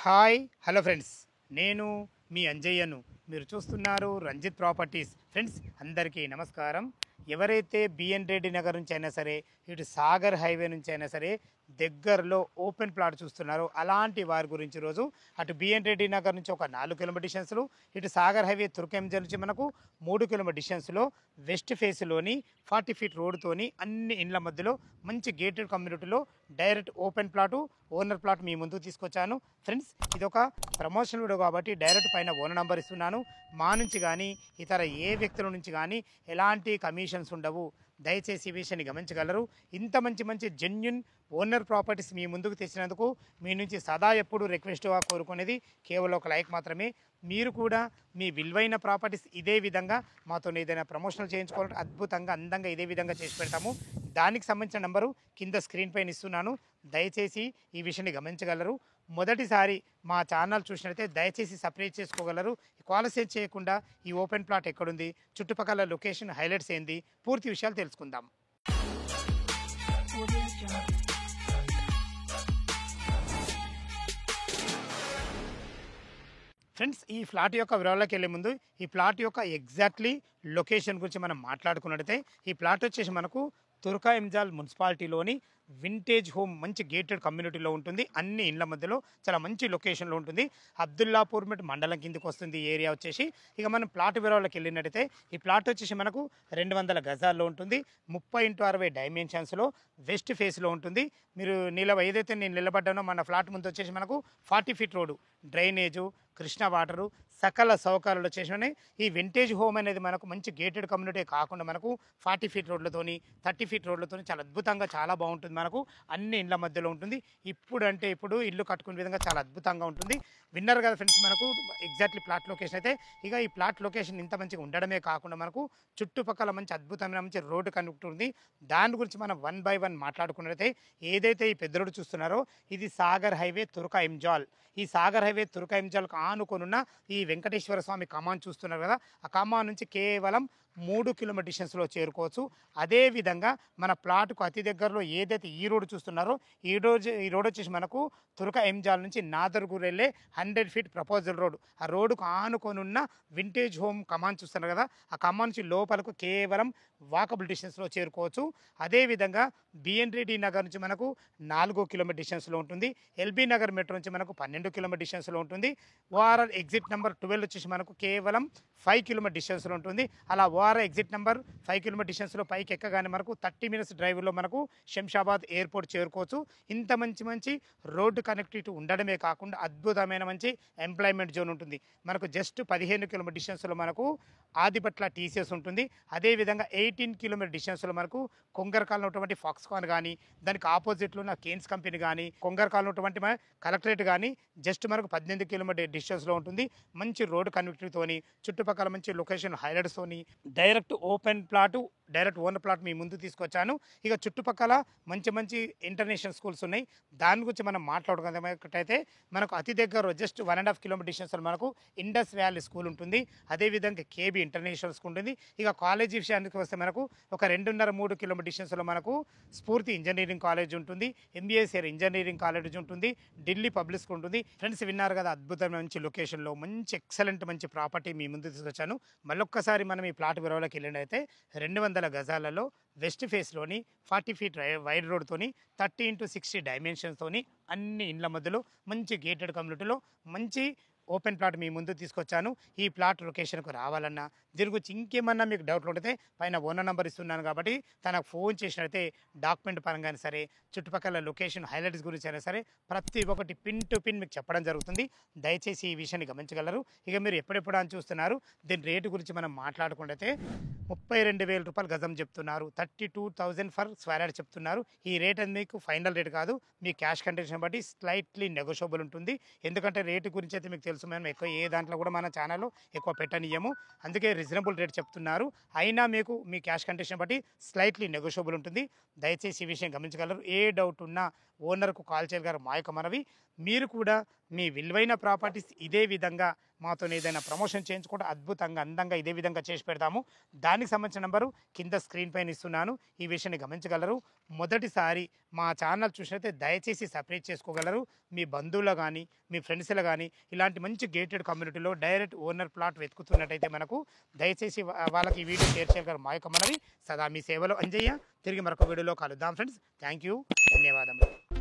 Hi hello friends, నేను మీ అంజయ్యను. మీరు చూస్తున్నారు రంజిత్ ప్రాపర్టీస్. ఫ్రెండ్స్ అందరికీ నమస్కారం. ఎవరైతే బిఎన్ రెడ్డి నగర్ నుంచి అయినా సరే, ఇటు సాగర్ హైవే నుంచి అయినా సరే దగ్గరలో ఓపెన్ ప్లాట్ చూస్తున్నారో అలాంటి వారి గురించి రోజు అటు బిఎన్ రెడ్డి నగర్ నుంచి ఒక 4 కిలోమీటర్ డిస్టెన్స్లో, ఇటు సాగర్ హైవే తుర్కెంజల్ నుంచి మనకు 3 కిలోమీటర్ డిస్టెన్స్లో వెస్ట్ ఫేస్లోని 40 ఫీట్ రోడ్డుతోని అన్ని ఇండ్ల మధ్యలో మంచి గేటెడ్ కమ్యూనిటీలో direct open plot, owner plot మీ ముందుకు తీసుకొచ్చాను. ఫ్రెండ్స్ ఇది ఒక ప్రమోషన్ వీడియో కాబట్టి డైరెక్ట్ పైన ఓనర్ నంబర్ ఇస్తున్నాను. మా నుంచి కానీ ఇతర ఏ వ్యక్తుల నుంచి కానీ ఎలాంటి కమిషన్స్ ఉండవు. దయచేసి ఈ విషయాన్ని గమనించగలరు. ఇంత మంచి మంచి జెన్యున్ ఓనర్ ప్రాపర్టీస్ మీ ముందుకు తెచ్చినందుకు మీ నుంచి సదా ఎప్పుడు రిక్వెస్ట్గా కోరుకునేది కేవలం ఒక లైక్ మాత్రమే. మీరు కూడా మీ విలువైన ప్రాపర్టీస్ ఇదే విధంగా మాతో ఏదైనా ప్రమోషనల్ చేయించుకోవాలంటే అద్భుతంగా అందంగా ఇదే విధంగా చేసి పెడతాము. దానికి సంబంధించిన నంబరు కింద స్క్రీన్ పైన ఇస్తున్నాను. దయచేసి ఈ విషయాన్ని గమనించగలరు. మొదటిసారి మా ఛానల్ చూసినట్లయితే దయచేసి సబ్స్క్రైబ్ చేసుకోగలరు. కాల్స్ చేయకుండా ఈ ఓపెన్ ప్లాట్ ఎక్కడుంది, చుట్టుపక్కల లొకేషన్ హైలైట్స్ ఏంది, పూర్తి విషయాలు తెలుసుకుందాం. ఫ్రెండ్స్ ఈ ఫ్లాట్ యొక్క వివరాల్లోకి వెళ్ళే ముందు ఈ ప్లాట్ యొక్క ఎగ్జాక్ట్లీ లొకేషన్ గురించి మనం మాట్లాడుకున్నట్టయితే ఈ ప్లాట్ వచ్చేసి మనకు తుర్కాయంజాల్ మున్సిపాలిటీలోని వింటేజ్ హోమ్ మంచి గేటెడ్ కమ్యూనిటీలో ఉంటుంది. అన్ని ఇండ్ల మధ్యలో చాలా మంచి లొకేషన్లో ఉంటుంది. అబ్దుల్లాపూర్ మండలం కిందకి వస్తుంది ఈ ఏరియా వచ్చేసి. ఇక మనం ప్లాట్ వివరాలకు వెళ్ళినట్టయితే ఈ ప్లాట్ వచ్చేసి మనకు 200 గజాల్లో ఉంటుంది. 30x60 డైమెన్షన్స్లో వెస్ట్ ఫేస్లో ఉంటుంది. మీరు ఏదైతే నేను నిలబడ్డానో మన ఫ్లాట్ ముందు వచ్చేసి మనకు 40 feet road, drainage, Krishna water, సకల సౌకర్యాలు వచ్చేసి ఈ వింటేజ్ హోమ్ అనేది మనకు మంచి గేటెడ్ కమ్యూనిటీ కాకుండా మనకు 40 ఫీట్ రోడ్లతోని 30 ఫీట్ రోడ్లతోని చాలా అద్భుతంగా చాలా బాగుంటుంది. మనకు అన్ని ఇండ్ల మధ్యలో ఉంటుంది. ఇప్పుడు ఇల్లు కట్టుకునే విధంగా చాలా అద్భుతంగా ఉంటుంది. విన్నర్ కదా ఫ్రెండ్స్ మనకు ఎగ్జాక్ట్లీ ప్లాట్ లొకేషన్ అయితే. ఇక ఈ ప్లాట్ లొకేషన్ ఇంత మంచిగా ఉండడమే కాకుండా మనకు చుట్టుపక్కల మంచి అద్భుతమైన మంచి రోడ్డు కనెక్ట్ ఉంది. దాని గురించి మనం 1 బై 1 మాట్లాడుకున్నట్లయితే ఏదైతే ఈ పెద్ద రోడ్డు చూస్తున్నారో ఇది సాగర్ హైవే తుర్కాయంజాల్. ఈ సాగర్ హైవే తుర్కాయంజాల్కు ఆనుకొనున్న ఈ వెంకటేశ్వర స్వామి కమాన్ చూస్తున్నారు కదా, ఆ కమాన్ నుంచి కేవలం 3 కిలోమీటర్ డిస్టెన్స్లో చేరుకోవచ్చు. అదేవిధంగా మన ప్లాట్కు అతి దగ్గరలో ఏదైతే ఈ రోడ్డు చూస్తున్నారో ఈ రోడ్ వచ్చేసి మనకు తుర్కాయంజాల్ నుంచి నాదర్గూర్ వెళ్ళే 100 ఫీట్ ప్రపోజల్ రోడ్. ఆ రోడ్డుకు ఆనుకొని ఉన్న వింటేజ్ హోమ్ కమాన్ చూస్తున్నారు కదా, ఆ కమాన్ నుంచి లోపలకు కేవలం వాకబుల్ డిస్టెన్స్లో చేరుకోవచ్చు. అదేవిధంగా బిఎన్ రెడ్డి నగర్ నుంచి మనకు 4 కిలోమీటర్ డిస్టెన్స్లో ఉంటుంది. ఎల్బీ నగర్ మెట్రో నుంచి మనకు 12 కిలోమీటర్ డిస్టెన్స్లో ఉంటుంది. ఓఆర్ఆర్ ఎగ్జిట్ నెంబర్ 12 వచ్చేసి మనకు కేవలం 5 కిలోమీటర్ డిస్టెన్స్లో ఉంటుంది. అలా ఓఆర్ఆర్ ఎగ్జిట్ నెంబర్ 5 కిలోమీటర్ డిస్టెన్స్లో పైకి ఎక్కగానే మనకు 30 మినిట్స్ డ్రైవ్లో మనకు శంషాబాద్ ఎయిర్పోర్ట్ చేరుకోవచ్చు. ఇంత మంచి రోడ్డు కనెక్టివిటీ ఉండడమే కాకుండా అద్భుతమైన మంచి ఎంప్లాయ్మెంట్ జోన్ ఉంటుంది. మనకు జస్ట్ 15 కిలోమీటర్ డిస్టెన్స్లో మనకు ఆదిపట్ల టీసీఎస్ ఉంటుంది. అదేవిధంగా 18 కిలోమీటర్ డిస్టెన్స్లో మనకు కొంగర్కాల్లో ఉన్నటువంటి ఫాక్స్కాన్ కానీ, దానికి ఆపోజిట్లో ఉన్న కేన్స్ కంపెనీ కానీ, కొంగర్కాల్లో ఉన్నటువంటి కలెక్టరేట్ కానీ జస్ట్ మనకు 18 కిలోమీటర్ డిస్టెన్స్లో ఉంటుంది. మంచి రోడ్డు కనెక్టివిటీతోని చుట్టుపక్కల మంచి లొకేషన్ హైలైట్స్తోని direct open plot, direct owner plot మీ ముందు తీసుకొచ్చాను. ఇక చుట్టుపక్కల మంచి ఇంటర్నేషనల్ స్కూల్స్ ఉన్నాయి. దాని గురించి మనం మాట్లాడుకున్నట్టయితే మనకు అతి దగ్గర జస్ట్ 1.5 కిలోమీటర్ డిస్టెన్స్లో మనకు ఇండస్ వ్యాలీ స్కూల్ ఉంటుంది. అదేవిధంగా కేబీ ఇంటర్నేషనల్ స్కూల్ ఉంటుంది. ఇక కాలేజీ విషయానికి వస్తే మనకు ఒక 2.5-3 కిలోమీటర్ డిస్టెన్స్లో మనకు స్ఫూర్తి ఇంజనీరింగ్ కాలేజ్ ఉంటుంది, ఎంబీఏసీఆర్ ఇంజనీరింగ్ కాలేజ్ ఉంటుంది, ఢిల్లీ పబ్లిక్ స్కూల్ ఉంటుంది. ఫ్రెండ్స్ విన్నారు కదా, అద్భుతమైన మంచి లొకేషన్లో మంచి ఎక్సలెంట్ మంచి ప్రాపర్టీ మీ ముందు తీసుకొచ్చాను. మళ్ళొక్కసారి మనం ఈ ప్లాట్ వివరాలకు వెళ్ళినట్టయితే 200 గజాలలో వెస్ట్ ఫేస్లోని 40 ఫీట్ వైడ్ రోడ్తోని 30x60 డైమెన్షన్స్తోని అన్ని ఇండ్ల మధ్యలో మంచి గేటెడ్ కమ్యూనిటీలో మంచి ఓపెన్ ప్లాట్ మీ ముందు తీసుకొచ్చాను. ఈ ప్లాట్ లొకేషన్కు రావాలన్నా దీని గురించి ఇంకేమన్నా మీకు డౌట్లు ఉంటే పైన ఓనర్ నెంబర్ ఇస్తున్నాను కాబట్టి తనకు ఫోన్ చేసినట్లయితే డాక్యుమెంట్ పరంగా సరే, చుట్టుపక్కల లొకేషన్ హైలైట్స్ గురించి అయినా సరే ప్రతి ఒక్కటి పిన్ టు పిన్ మీకు చెప్పడం జరుగుతుంది. దయచేసి ఈ విషయాన్ని గమనించగలరు. ఇక మీరు ఎప్పుడెప్పుడు అని చూస్తున్నారు. దీని రేటు గురించి మనం మాట్లాడుకుంటే 32,000 రూపాయలు గజం చెప్తున్నారు. 32,000 ఫర్ స్క్వేర్ యార్డ్ చెప్తున్నారు. ఈ రేట్ అనేది మీకు ఫైనల్ రేట్ కాదు, మీ క్యాష్ కండిషన్ బట్టి స్లైట్లీ నెగోషియబుల్ ఉంటుంది. ఎందుకంటే రేటు గురించి అయితే మీకు తెలుసు, మేము ఎక్కువ ఏ దాంట్లో కూడా మన ఛానల్లో ఎక్కువ పెట్టనియము. అందుకే రీజనబుల్ రేట్ చెప్తున్నారు. అయినా మీకు మీ క్యాష్ కండిషన్ బట్టి స్లైట్లీ నెగోషియబుల్ ఉంటుంది. దయచేసి ఈ విషయం గమనించగలరు. ఏ డౌట్ ఉన్నా ఓనర్కు కాల్ చేయగలరు మా యొక్క మనవి. మీరు కూడా మీ విలువైన ప్రాపర్టీస్ ఇదే విధంగా మాతో ఏదైనా ప్రమోషన్ చేయించుకుంటే అద్భుతంగా అందంగా ఇదే విధంగా చేసి పెడతాము. దానికి సంబంధించిన నెంబరు కింద స్క్రీన్ పైన ఇస్తున్నాను. ఈ విషయాన్ని గమనించగలరు. మొదటిసారి మా ఛానల్ చూసినైతే దయచేసి సబ్స్క్రైబ్ చేసుకోగలరు. మీ బంధువులు కానీ మీ ఫ్రెండ్స్లో కానీ ఇలాంటి మంచి గేటెడ్ కమ్యూనిటీలో డైరెక్ట్ ఓనర్ ప్లాట్ వెతుకుతున్నట్టయితే మనకు దయచేసి వాళ్ళకి ఈ వీడియో షేర్ చేయగలరు మా యొక్క మనవి. సదా మీ సేవలో అంజయ్య. తిరిగి మరొక వీడియోలో కలుద్దాం ఫ్రెండ్స్. థ్యాంక్ యూ, ధన్యవాదములు.